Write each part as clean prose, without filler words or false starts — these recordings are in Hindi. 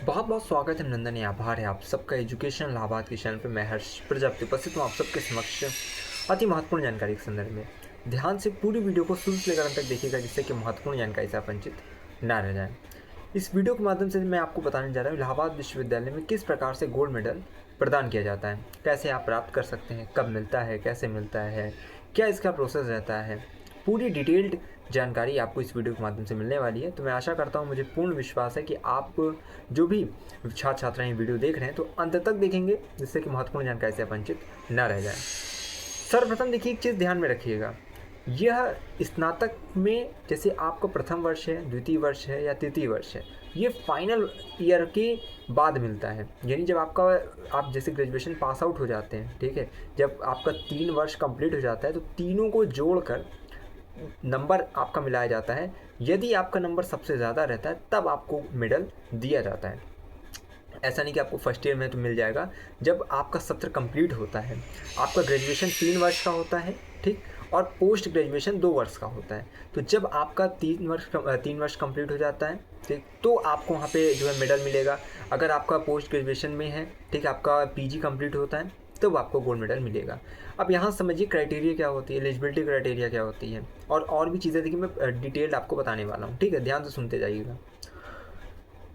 बहुत बहुत स्वागत है, नंदन या आभार है आप सबका एजुकेशन लाभार्थ के चैनल पर। मैं हर्ष प्रजापति उपस्थित हूँ आप सबके समक्ष अति महत्वपूर्ण जानकारी के संदर्भ में। ध्यान से पूरी वीडियो को शुरू से लेकर अंत तक देखिएगा, जिससे कि महत्वपूर्ण जानकारी से आप वंचित ना रह जाएं। इस वीडियो के माध्यम से मैं आपको बताने जा रहा हूँ इलाहाबाद विश्वविद्यालय में किस प्रकार से गोल्ड मेडल प्रदान किया जाता है, कैसे आप प्राप्त कर सकते हैं, कब मिलता है, कैसे मिलता है, क्या इसका प्रोसेस रहता है। पूरी डिटेल्ड जानकारी आपको इस वीडियो के माध्यम से मिलने वाली है। तो मैं आशा करता हूँ, मुझे पूर्ण विश्वास है कि आप जो भी छात्र छात्राएं वीडियो देख रहे हैं तो अंत तक देखेंगे, जिससे कि महत्वपूर्ण जानकारी से वंचित न रह जाए। सर्वप्रथम देखिए, एक चीज़ ध्यान में रखिएगा, यह स्नातक में जैसे आपका प्रथम वर्ष है, द्वितीय वर्ष है या तृतीय वर्ष है, ये फाइनल ईयर के बाद मिलता है। यानी जब आप जैसे ग्रेजुएशन पास आउट हो जाते हैं, ठीक है, जब आपका 3 वर्ष कंप्लीट हो जाता है तो तीनों को जोड़कर नंबर आपका मिलाया जाता है। यदि आपका नंबर सबसे ज़्यादा रहता है तब आपको मेडल दिया जाता है। ऐसा नहीं कि आपको फर्स्ट ईयर में तो मिल जाएगा। जब आपका सत्र कंप्लीट होता है, आपका ग्रेजुएशन 3 वर्ष का होता है, ठीक, और पोस्ट ग्रेजुएशन 2 वर्ष का होता है। तो जब आपका 3 वर्ष कंप्लीट हो जाता है, ठीक, तो आपको वहाँ पे जो है मेडल मिलेगा। अगर आपका पोस्ट ग्रेजुएशन में है, ठीक, आपका पीजी कंप्लीट होता है, तब आपको गोल्ड मेडल मिलेगा। अब यहाँ समझिए क्राइटेरिया क्या होती है, एलिजिबिलिटी क्राइटेरिया क्या होती है, और भी चीज़ें देखिए मैं डिटेल्ड आपको बताने वाला हूँ, ठीक है, ध्यान से सुनते जाइएगा।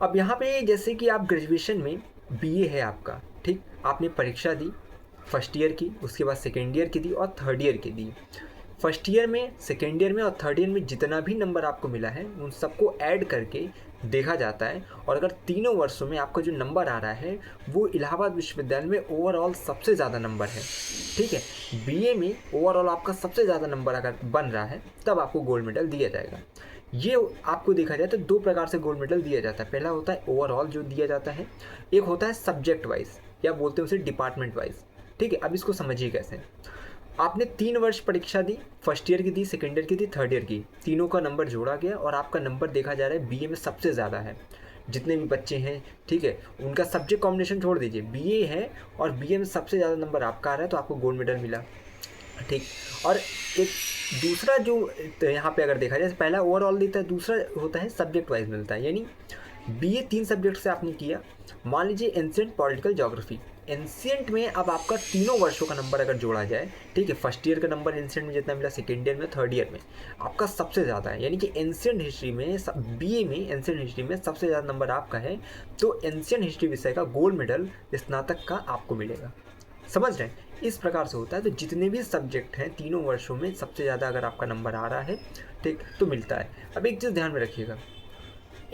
अब यहाँ पे जैसे कि आप ग्रेजुएशन में बीए है आपका, ठीक, आपने परीक्षा दी फर्स्ट ईयर की, उसके बाद सेकेंड ईयर की दी और थर्ड ईयर की दी। फर्स्ट ईयर में, सेकेंड ईयर में और थर्ड ईयर में जितना भी नंबर आपको मिला है उन सबको ऐड करके देखा जाता है। और अगर तीनों वर्षों में आपका जो नंबर आ रहा है वो इलाहाबाद विश्वविद्यालय में ओवरऑल सबसे ज़्यादा नंबर है, ठीक है, बीए में ओवरऑल आपका सबसे ज़्यादा नंबर अगर बन रहा है तब आपको गोल्ड मेडल दिया जाएगा। ये आपको देखा जाए तो 2 प्रकार से गोल्ड मेडल दिया जाता है। पहला होता है ओवरऑल जो दिया जाता है, एक होता है सब्जेक्ट वाइज या बोलते हैं उसे डिपार्टमेंट वाइज, ठीक है। अब इसको समझिए कैसे। आपने 3 वर्ष परीक्षा दी, फर्स्ट ईयर की दी, सेकेंड ईयर की दी, थर्ड ईयर की, तीनों का नंबर जोड़ा गया और आपका नंबर देखा जा रहा है बीए में सबसे ज़्यादा है। जितने भी बच्चे हैं, ठीक है, उनका सब्जेक्ट कॉम्बिनेशन छोड़ दीजिए, बीए है और बीए में सबसे ज़्यादा नंबर आपका आ रहा है तो आपको गोल्ड मेडल मिला, ठीक। और एक दूसरा जो तो यहाँ पे अगर देखा जाए, पहला ओवरऑल देता है, दूसरा होता है सब्जेक्ट वाइज मिलता है। यानी बीए 3 सब्जेक्ट से आपने किया, मान लीजिए एंशिएंट, पॉलिटिकल, ज्योग्राफी। एंशिएंट में अब आपका तीनों वर्षों का नंबर अगर जोड़ा जाए, ठीक है, फर्स्ट ईयर का नंबर एंशिएंट में जितना मिला, सेकेंड ईयर में, थर्ड ईयर में आपका सबसे ज़्यादा है। यानी कि एंशिएंट हिस्ट्री में, बीए में एंशिएंट हिस्ट्री में सबसे ज़्यादा नंबर आपका है, तो एंशिएंट हिस्ट्री विषय का गोल्ड मेडल स्नातक का आपको मिलेगा। समझ रहे हैं, इस प्रकार से होता है। तो जितने भी सब्जेक्ट हैं तीनों वर्षों में सबसे ज़्यादा अगर आपका नंबर आ रहा है, ठीक, तो मिलता है। अब एक चीज़ ध्यान में रखिएगा,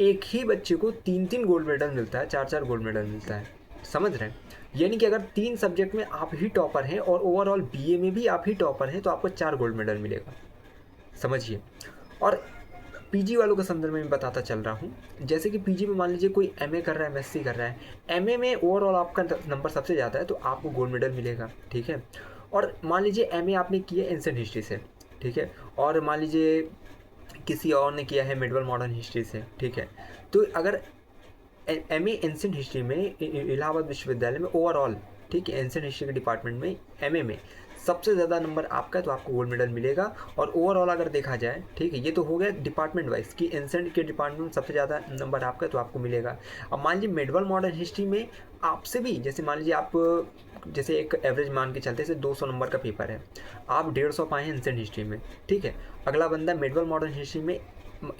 एक ही बच्चे को 3-3 गोल्ड मेडल मिलता है, 4-4 गोल्ड मेडल मिलता है। समझ रहे हैं, यानी कि अगर 3 सब्जेक्ट में आप ही टॉपर हैं और ओवरऑल बीए में भी आप ही टॉपर हैं तो आपको 4 गोल्ड मेडल मिलेगा। समझिए। और पीजी वालों के संदर्भ में मैं बताता चल रहा हूँ, जैसे कि पीजी में मान लीजिए कोई एमए कर रहा है, एमएससी कर रहा है, एमए में ओवरऑल आपका नंबर सबसे ज़्यादा है तो आपको गोल्ड मेडल मिलेगा, ठीक है। और मान लीजिए एमए आपने किया एंशिएंट हिस्ट्री से, ठीक है, और मान लीजिए किसी और ने किया है मिडिवल मॉडर्न हिस्ट्री से, ठीक है, तो अगर एमए एंशिएंट हिस्ट्री में इलाहाबाद विश्वविद्यालय में ओवरऑल, ठीक है, एंशिएंट हिस्ट्री के डिपार्टमेंट में एमए में सबसे ज़्यादा नंबर आपका है तो आपको गोल्ड मेडल मिलेगा। और ओवरऑल अगर देखा जाए, ठीक है, ये तो हो गया डिपार्टमेंट वाइज कि एंशिएंट के डिपार्टमेंट में सबसे ज़्यादा नंबर आपका है तो आपको मिलेगा। अब मान लीजिए मिडिवल मॉडर्न हिस्ट्री में आपसे भी, जैसे मान लीजिए आप जैसे एक एवरेज मान के चलते, जैसे 200 नंबर का पेपर है, आप 150 पाए हैं एंशिएंट हिस्ट्री में, ठीक है, अगला बंदा मिडिवल मॉडर्न हिस्ट्री में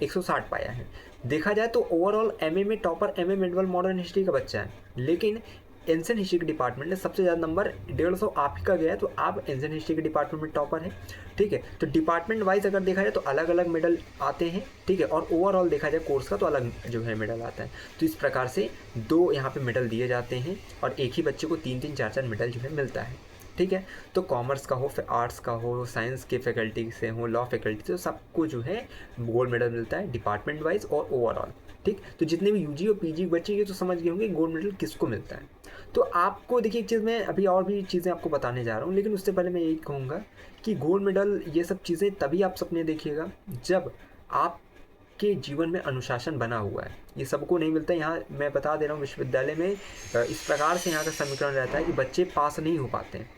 160 पाया है। देखा जाए तो ओवरऑल एमए में topper MA medieval modern history का बच्चा है, लेकिन एंशिएंट हिस्ट्री के डिपार्टमेंट में सबसे ज़्यादा नंबर 150 आप ही का गया है तो आप एंशिएंट हिस्ट्री के डिपार्टमेंट में टॉपर है, ठीक है। तो डिपार्टमेंट वाइज अगर देखा जाए तो अलग अलग मेडल आते हैं, ठीक है, और ओवरऑल देखा जाए कोर्स का तो अलग जो है मेडल आता है। तो इस प्रकार से 2 यहाँ पे मेडल दिए जाते हैं और एक ही बच्चे को 3-3, 4-4 मेडल जो है मिलता है, ठीक है। तो कॉमर्स का हो, आर्ट्स का हो, साइंस के फैकल्टी से हो, लॉ फैकल्टी से, सबको जो है गोल्ड मेडल मिलता है डिपार्टमेंट वाइज और ओवरऑल, ठीक। तो जितने भी यूजी और पीजी बच्चे ये तो समझ गए होंगे गोल्ड मेडल किसको मिलता है। तो आपको देखिए एक चीज़, मैं अभी और भी चीज़ें आपको बताने जा रहा हूँ, लेकिन उससे पहले मैं यही कहूँगा कि गोल्ड मेडल ये सब चीज़ें तभी आप सपने देखिएगा जब आपके जीवन में अनुशासन बना हुआ है। ये सबको नहीं मिलता। यहाँ मैं बता दे रहा हूँ, विश्वविद्यालय में इस प्रकार से यहाँ का समीकरण रहता है कि बच्चे पास नहीं हो पाते हैं।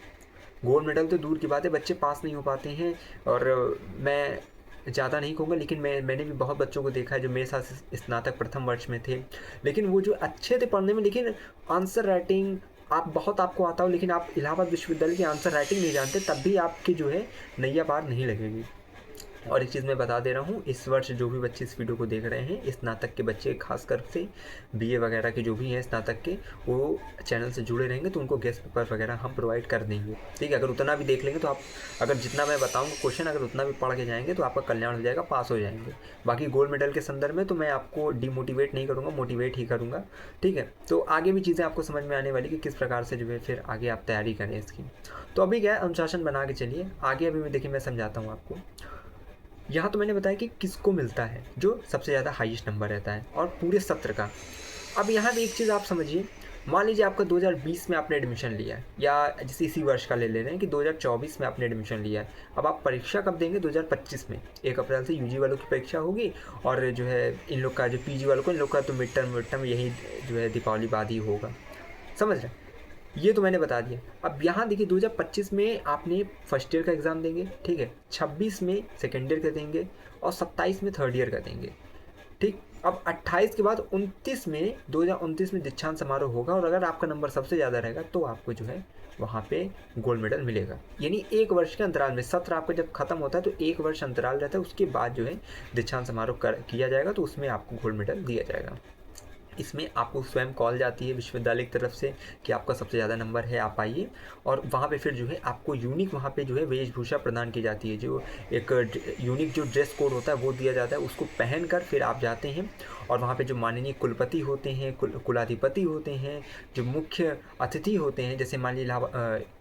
गोल्ड मेडल तो दूर की बात है, बच्चे पास नहीं हो पाते हैं। और मैं ज़्यादा नहीं कहूँगा, लेकिन मैंने भी बहुत बच्चों को देखा है जो मेरे साथ स्नातक प्रथम वर्ष में थे, लेकिन वो जो अच्छे थे पढ़ने में, लेकिन आंसर राइटिंग आपको आता हो, लेकिन आप इलाहाबाद विश्वविद्यालय की आंसर राइटिंग नहीं जानते, तब भी आपकी जो है नैया पार नहीं लगेगी। और एक चीज़ मैं बता दे रहा हूँ, इस वर्ष जो भी बच्चे इस वीडियो को देख रहे हैं, स्नातक के बच्चे खासकर से बीए वगैरह के जो भी हैं स्नातक के, वो चैनल से जुड़े रहेंगे तो उनको गेस्ट पेपर वगैरह हम प्रोवाइड कर देंगे, ठीक है। अगर उतना भी देख लेंगे तो आप, अगर जितना मैं बताऊँगा क्वेश्चन, अगर उतना भी पढ़ के जाएंगे तो आपका कल्याण हो जाएगा, पास हो जाएंगे। बाकी गोल्ड मेडल के संदर्भ में तो मैं आपको डिमोटिवेट नहीं करूँगा, मोटिवेट ही करूँगा, ठीक है। तो आगे भी चीज़ें आपको समझ में आने वाली कि किस प्रकार से जो है फिर आगे आप तैयारी करें इसकी। तो अभी क्या है, अनुशासन बना के चलिए आगे। अभी देखिए मैं समझाता हूँ आपको। यहाँ तो मैंने बताया कि किसको मिलता है जो सबसे ज़्यादा हाईएस्ट नंबर रहता है और पूरे सत्र का। अब यहाँ पे एक चीज़ आप समझिए, मान लीजिए आपका 2020 में आपने एडमिशन लिया है, या जैसे इसी वर्ष का ले रहे हैं कि 2024 में आपने एडमिशन लिया है। अब आप परीक्षा कब देंगे? 2025 में 1 अप्रैल से यूजी वालों की परीक्षा होगी, और जो है इन लोग का, जो पीजी वालों को, इन लोग का तो मिड टर्म यही जो है दीपावली बाद ही होगा, समझ रहे हैं। ये तो मैंने बता दिया। अब यहाँ देखिए 2025 में आपने फर्स्ट ईयर का एग्ज़ाम देंगे, ठीक है, 26 में सेकेंड ईयर का देंगे, और 27 में थर्ड ईयर का देंगे, ठीक। अब 28 के बाद 2029 में दीक्षांत समारोह होगा, और अगर आपका नंबर सबसे ज़्यादा रहेगा तो आपको जो है वहाँ पे गोल्ड मेडल मिलेगा। यानी 1 वर्ष के अंतराल में, सत्र आपका जब खत्म होता है तो 1 वर्ष अंतराल रहता है, उसके बाद जो है दीक्षांत समारोह किया जाएगा, तो उसमें आपको गोल्ड मेडल दिया जाएगा। इसमें आपको स्वयं कॉल जाती है विश्वविद्यालय की तरफ से कि आपका सबसे ज़्यादा नंबर है, आप आइए, और वहाँ पे फिर जो है आपको यूनिक वहाँ पे जो है वेशभूषा प्रदान की जाती है, जो एक यूनिक जो ड्रेस कोड होता है वो दिया जाता है, उसको पहनकर फिर आप जाते हैं, और वहाँ पे जो माननीय कुलपति होते हैं, कुलाधिपति होते हैं, जो मुख्य अतिथि होते हैं, जैसे मान लीजिए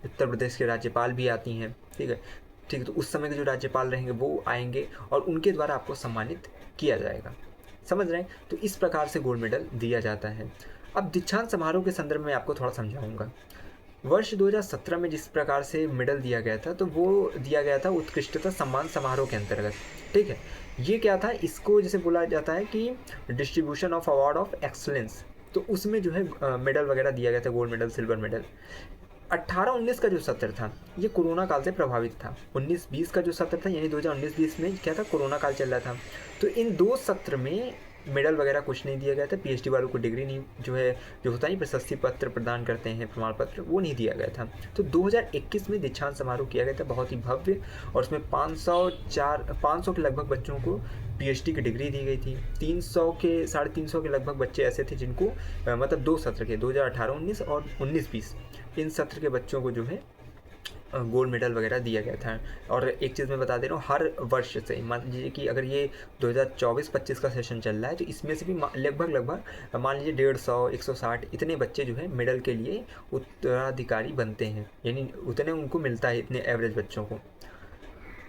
उत्तर प्रदेश के राज्यपाल भी आती हैं, ठीक है, तो उस समय के जो राज्यपाल रहेंगे वो आएंगे, और उनके द्वारा आपको सम्मानित किया जाएगा, समझ रहे हैं। तो इस प्रकार से गोल्ड मेडल दिया जाता है। अब दीक्षांत समारोह के संदर्भ में आपको थोड़ा समझाऊंगा। वर्ष 2017 में जिस प्रकार से मेडल दिया गया था, तो वो दिया गया था उत्कृष्टता सम्मान समारोह के अंतर्गत, ठीक है। ये क्या था, इसको जैसे बोला जाता है कि distribution of award of excellence, तो उसमें जो है मेडल वगैरह दिया गया था, गोल्ड मेडल, सिल्वर मेडल। 18-19 का जो सत्र था ये कोरोना काल से प्रभावित था। 19-20 का जो सत्र था, यानी 2019-20 में क्या था, कोरोना काल चल रहा था, तो इन 2 सत्र में मेडल वगैरह कुछ नहीं दिया गया था। पीएचडी वालों को डिग्री नहीं, जो है जो होता है प्रशस्ति पत्र प्रदान करते हैं, प्रमाण पत्र, वो नहीं दिया गया था। तो 2021 में दीक्षांत समारोह किया गया था, बहुत ही भव्य, और उसमें 500 के लगभग बच्चों को पीएचडी की डिग्री दी गई थी। 300 के लगभग बच्चे ऐसे थे जिनको मतलब 2 सत्र के 2018-19 और 19-20 इन सत्र के बच्चों को जो है गोल्ड मेडल वगैरह दिया गया था। और एक चीज़ मैं बता दे रहा हूँ, हर वर्ष से, मान लीजिए कि अगर ये 2024-25 का सेशन चल रहा है, तो इसमें से भी लगभग मान लीजिए 150, 160 इतने बच्चे जो है मेडल के लिए उत्तराधिकारी बनते हैं, यानी उतने उनको मिलता है, इतने एवरेज बच्चों को।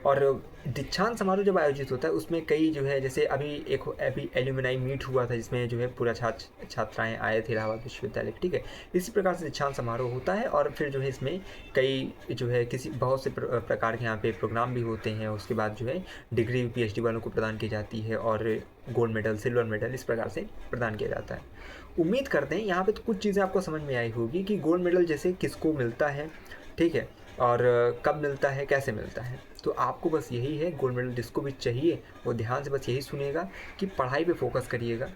और दीक्षांत समारोह जब आयोजित होता है उसमें कई जो है, जैसे अभी एल्यूमिनाई मीट हुआ था जिसमें जो है पूरा छात्राएँ आए थे इलाहाबाद विश्वविद्यालय, ठीक है। इसी प्रकार से दीक्षांत समारोह होता है, और फिर जो है इसमें कई जो है बहुत से प्रकार के यहाँ पे प्रोग्राम भी होते हैं। उसके बाद जो है डिग्री पीएचडी वालों को प्रदान की जाती है, और गोल्ड मेडल, सिल्वर मेडल इस प्रकार से प्रदान किया जाता है। उम्मीद करते हैं यहाँ पर तो कुछ चीज़ें आपको समझ में आई होगी कि गोल्ड मेडल जैसे किसको मिलता है, ठीक है, और कब मिलता है, कैसे मिलता है। तो आपको बस यही है, गोल्ड मेडल जिसको भी चाहिए वो ध्यान से बस यही सुनिएगा कि पढ़ाई पे फोकस करिएगा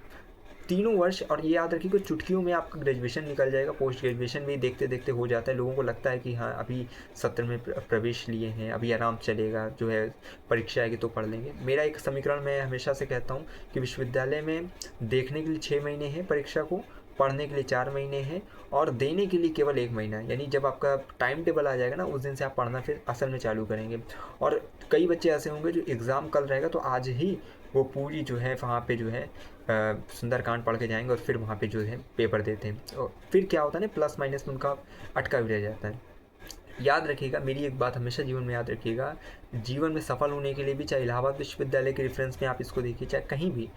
3 वर्ष, और ये याद रखिए कि चुटकियों में आपका ग्रेजुएशन निकल जाएगा, पोस्ट ग्रेजुएशन भी देखते देखते हो जाता है। लोगों को लगता है कि हाँ अभी सत्र में प्रवेश लिए हैं, अभी आराम चलेगा, जो है परीक्षा आएगी तो पढ़ लेंगे। मेरा एक समीकरण मैं हमेशा से कहता हूँ कि विश्वविद्यालय में देखने के लिए 6 महीने हैं परीक्षा को, पढ़ने के लिए 4 महीने हैं, और देने के लिए केवल 1 महीना है। यानी जब आपका टाइम टेबल आ जाएगा ना, उस दिन से आप पढ़ना फिर असल में चालू करेंगे। और कई बच्चे ऐसे होंगे जो एग्ज़ाम कल रहेगा तो आज ही वो पूरी जो है वहाँ पे जो है सुंदरकांड पढ़ के जाएंगे, और फिर वहाँ पे जो है पेपर देते हैं, और फिर क्या होता है ना, प्लस माइनस में उनका अटका भी रह जाता है। याद रखिएगा, मेरी एक बात हमेशा जीवन में याद रखिएगा, जीवन में सफल होने के लिए भी, चाहे इलाहाबाद विश्वविद्यालय के रेफरेंस में आप इसको देखिए, चाहे कहीं भी,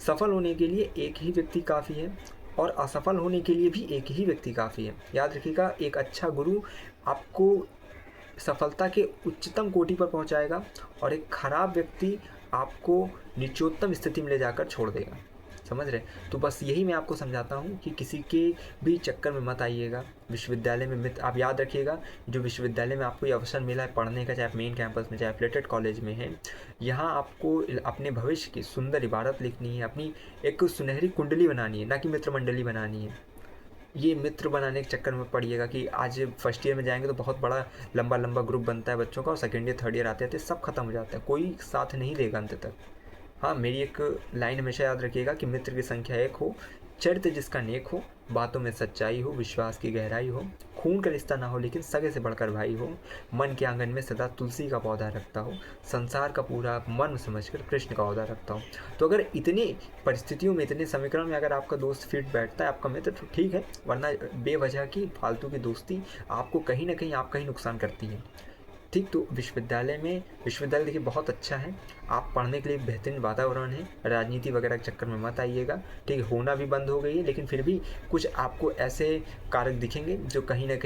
सफल होने के लिए एक ही व्यक्ति काफ़ी है, और असफल होने के लिए भी एक ही व्यक्ति काफ़ी है। याद रखिएगा, एक अच्छा गुरु आपको सफलता के उच्चतम कोटि पर पहुंचाएगा, और एक खराब व्यक्ति आपको निचोत्तम स्थिति में ले जाकर छोड़ देगा, समझ रहे? तो बस यही मैं आपको समझाता हूँ कि किसी के भी चक्कर में मत आइएगा। विश्वविद्यालय में मित्र आप याद रखिएगा, जो विश्वविद्यालय में आपको ये अवसर मिला है पढ़ने का, चाहे आप मेन कैंपस में, चाहे एफिलिएटेड कॉलेज में हैं, यहाँ आपको अपने भविष्य की सुंदर इबारत लिखनी है, अपनी एक सुनहरी कुंडली बनानी है, ना कि मित्र मंडली बनानी है। ये मित्र बनाने के चक्कर में पड़िएगा कि आज फर्स्ट ईयर में जाएंगे तो बहुत बड़ा लंबा लंबा ग्रुप बनता है बच्चों का, और सेकेंड ईयर थर्ड ईयर आते आते सब खत्म हो जाता है, कोई साथ नहीं देगा अंत तक। हाँ, मेरी एक लाइन हमेशा याद रखिएगा कि मित्र की संख्या एक हो, चरित्र जिसका नेक हो, बातों में सच्चाई हो, विश्वास की गहराई हो, खून का रिश्ता ना हो लेकिन सगे से बढ़कर भाई हो, मन के आंगन में सदा तुलसी का पौधा रखता हो, संसार का पूरा मन समझकर कृष्ण का पौधा रखता हो। तो अगर इतनी परिस्थितियों में, इतने समीकरण में अगर आपका दोस्त फिट बैठता है, आपका मित्र, तो ठीक है, वरना बेवजह की फालतू की दोस्ती आपको कहीं ना कहीं आपका ही नुकसान करती है। ठीक, तो विश्वविद्यालय देखिए बहुत अच्छा है, आप पढ़ने के लिए बेहतरीन वातावरण है, राजनीति वगैरह के चक्कर में मत आइएगा। ठीक, होना भी बंद हो गई है, लेकिन फिर भी कुछ आपको ऐसे कारक दिखेंगे जो कहीं ना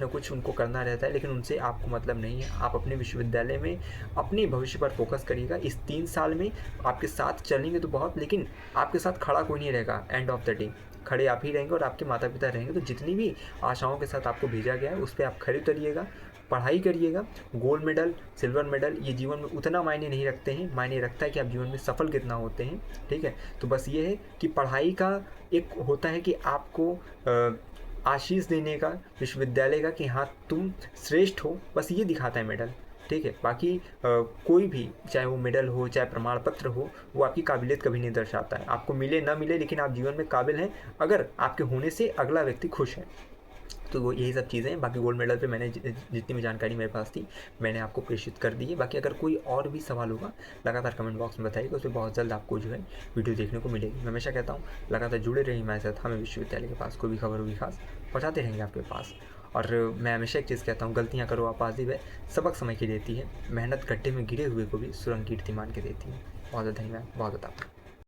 कुछ उनको करना रहता है, लेकिन उनसे आपको मतलब नहीं है। आप अपने विश्वविद्यालय में अपने भविष्य पर फोकस करिएगा। इस 3 साल में आपके साथ चलेंगे तो बहुत, लेकिन आपके साथ खड़ा कोई नहीं रहेगा। एंड ऑफ द डे खड़े आप ही रहेंगे और आपके माता पिता रहेंगे। तो जितनी भी आशाओं के साथ आपको भेजा गया है उस पर आप खड़े उतरिएगा, पढ़ाई करिएगा। गोल्ड मेडल, सिल्वर मेडल ये जीवन में उतना मायने नहीं रखते हैं, मायने रखता है कि आप जीवन में सफल कितना होते हैं। ठीक है, तो बस ये है कि पढ़ाई का एक होता है कि आपको आशीष देने का विश्वविद्यालय का, कि हाँ तुम श्रेष्ठ हो, बस ये दिखाता है मेडल। ठीक है, बाकी कोई भी, चाहे वो मेडल हो चाहे प्रमाण पत्र हो, वो आपकी काबिलियत कभी नहीं दर्शाता है। आपको मिले ना मिले, लेकिन आप जीवन में काबिल हैं अगर आपके होने से अगला व्यक्ति खुश है। तो वो यही सब चीज़ें हैं। बाकी गोल्ड मेडल पे मैंने जितनी भी जानकारी मेरे पास थी मैंने आपको प्रेषित कर दी है। बाकी अगर कोई और भी सवाल होगा लगातार कमेंट बॉक्स में बताइएगा, उस पर बहुत जल्द आपको जो है वीडियो देखने को मिलेगी। मैं हमेशा कहता हूँ लगातार जुड़े रहिए हमारे साथ, हमें विश्वविद्यालय के पास कोई भी खबर होगी खास पहुँचाते रहेंगे आपके पास। और मैं हमेशा एक चीज़ कहता हूँ, गलतियाँ करो आप आजिब है, सबक समय की देती है, मेहनत गड्ढे में गिरे हुए को भी सुरंग कीर्तिमान के देती है। बहुत धन्यवाद, बहुत